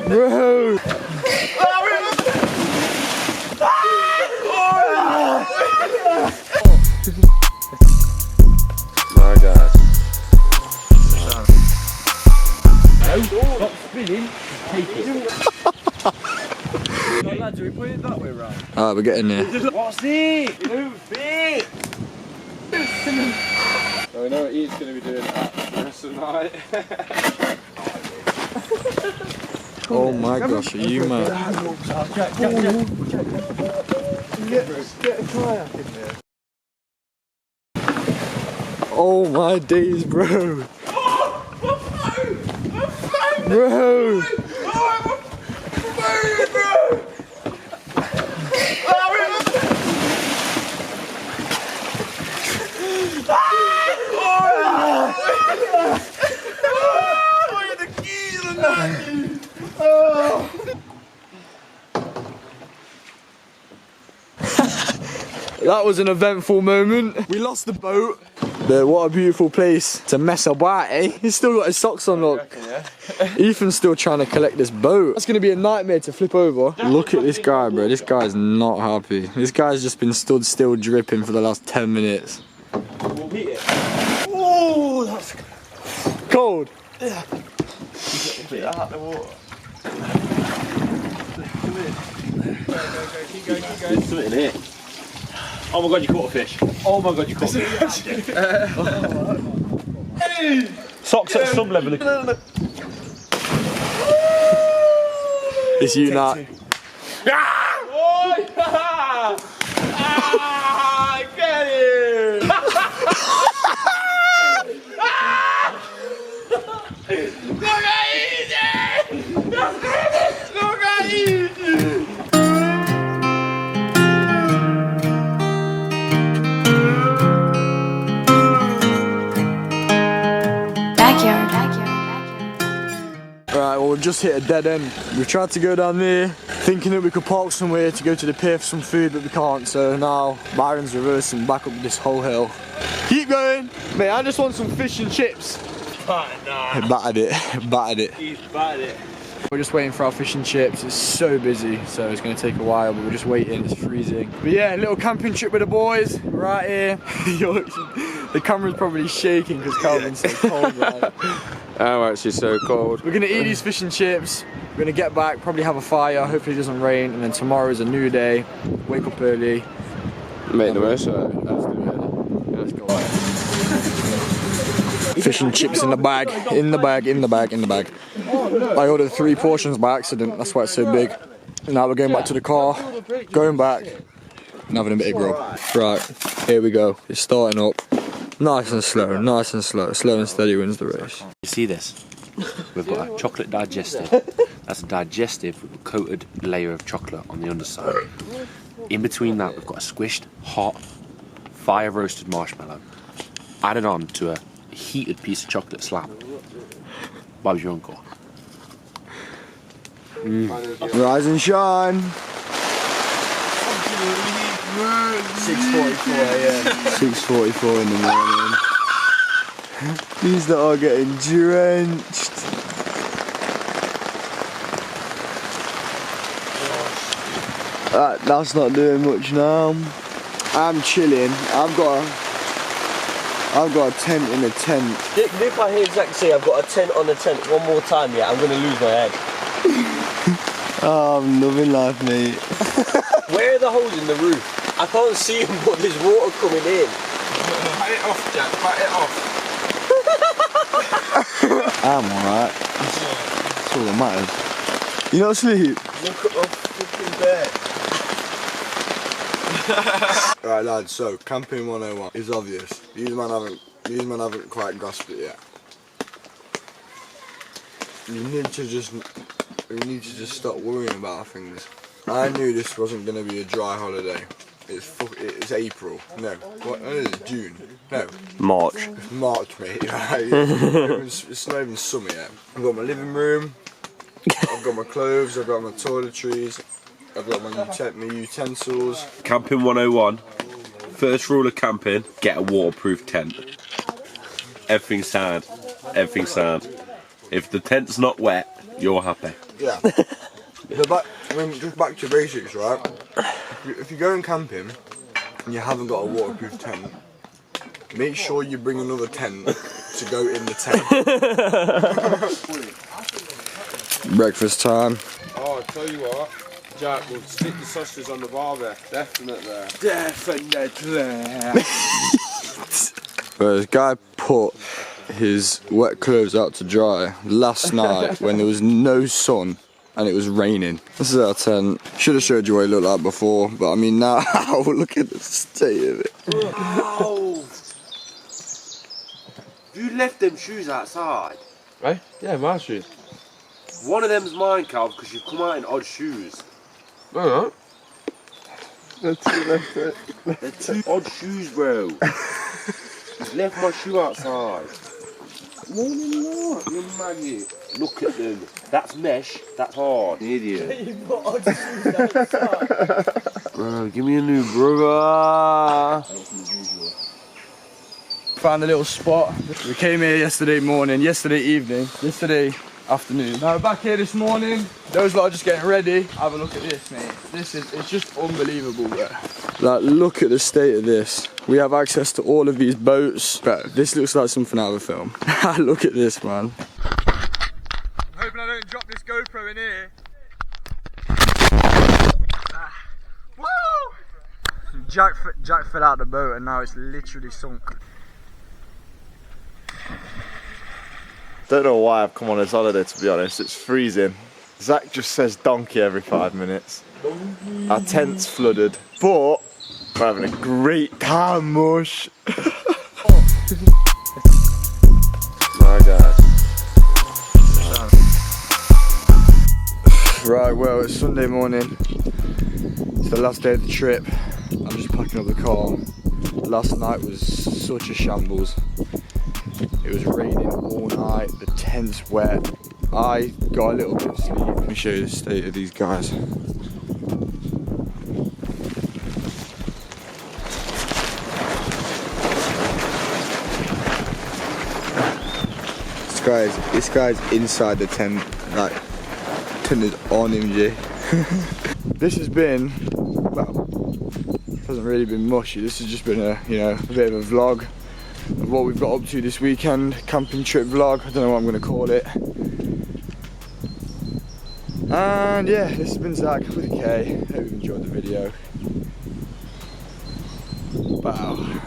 Bro! My God. Stop spinning. Take it. Lads, are we putting it that way round? Alright, we're getting there. What's it? Move it! So we know what Ian's going to be doing at the rest of the night. Oh my gosh, are you mad? Get a kayak in there. Oh my days, bro! Bro! That was an eventful moment. We lost the boat. But what a beautiful place to mess about, eh? He's still got his socks on, look. Ethan's still trying to collect this boat. That's gonna be a nightmare to flip over. Look at this guy, bro. This guy's not happy. This guy's just been stood still dripping for the last 10 minutes. We'll beat it. Oh, that's Cold. yeah. Get it out the water. Keep going. There's something in here. Oh my God, you caught a fish. Oh my God, you caught a fish. Socks at some level. It's you, Nat. Get it! Look at Easy! Look at Easy! Right, well we've just hit a dead end. We've tried to go down there, thinking that we could park somewhere to go to the pier for some food, but we can't, so now Byron's reversing back up this whole hill. Keep going! Mate, I just want some fish and chips. Battered it, battered it. He's battered it. We're just waiting for our fish and chips. It's so busy, so it's going to take a while, but we're just waiting. It's freezing. But yeah, a little camping trip with the boys right here. The camera's probably shaking because Calvin's so cold, right? I'm actually so cold. We're going to eat these fish and chips. We're going to get back, probably have a fire. Hopefully it doesn't rain. And then tomorrow is a new day. Wake up early. Make the most of it. Let's do it. Let's go. Fish and chips in the bag. In the bag, in the bag, in the bag. I ordered 3 portions by accident. That's why it's so big. Now we're going back to the car. Going back. And having a bit of grub. Right, here we go. It's starting up. Nice and slow, nice and slow. Slow and steady wins the race. You see this? We've got a chocolate digestive. That's a digestive with a coated layer of chocolate on the underside. In between that, we've got a squished, hot, fire roasted marshmallow added on to a heated piece of chocolate slab. Bob's your uncle. Rise and shine. 6:44 a.m. 6:44 in the morning. These that are getting drenched. That's not doing much now. I'm chilling. I've got a tent in a tent. If I hear Zach say I've got a tent on a tent one more time, yeah, I'm going to lose my head. Oh, I'm loving life, mate. Where are the holes in the roof? I can't see them, but there's water coming in. Pat it off, Jack. Pat it off. I'm alright. That's all that matters. You not asleep? Look at my fucking bed. Right lads, so camping 101 is obvious. These men haven't quite grasped it yet. You need to just stop worrying about things. I knew this wasn't going to be a dry holiday. It's April. No, what? It's June. No, March. it's March, mate. Right? It's not even summer yet. I've got my living room. I've got my clothes. I've got my toiletries. I've got my utensils. Camping 101. First rule of camping, get a waterproof tent. Everything's sound. Everything's sound. If the tent's not wet, you're happy. Yeah. Just back to basics, right? If you're going camping and you haven't got a waterproof tent, make sure you bring another tent to go in the tent. Breakfast time. Oh, I'll tell you what, Jack, we'll stick the sausages on the barbie. Definitely. Well, this guy put his wet clothes out to dry last night when there was no sun and it was raining. This is our tent. Should have showed you what it looked like before, but I mean now, look at the state of it. Ow! You left them shoes outside. Right? Yeah, my shoes. One of them's mine, Cal, because you've come out in odd shoes. No, They're two odd shoes, bro. You've left my shoe outside. No, not. You're maggot. Look at them. That's mesh. That's hard. Idiot. You've got odd shoes outside. Bro, give me a new brother. Found a little spot. We came here yesterday evening, yesterday afternoon. Now we're back here this morning. Those lot are just getting ready. Have a look at this, mate. It's just unbelievable, bro. Like, look at the state of this. We have access to all of these boats. Bro, this looks like something out of a film. Look at this, man. I'm hoping I don't drop this GoPro in here. Woo! Jack fell out the boat and now it's literally sunk. Don't know why I've come on this holiday, to be honest. It's freezing. Zach just says donkey every 5 minutes. Our tent's flooded, but we're having a great time, mush. My God. Right, well, it's Sunday morning. It's the last day of the trip. I'm just packing up the car. Last night was such a shambles. It was raining all night, the tent's wet. I got a little bit of sleep. Let me show you the state of these guys. This guy's inside the tent, like, tent is on him, G. This has been, well, it hasn't really been mushy. This has just been a bit of a vlog of what we've got up to this weekend. Camping trip vlog, I don't know what I'm going to call it. And yeah, this has been Zach with a K. Hope you enjoyed the video. Wow.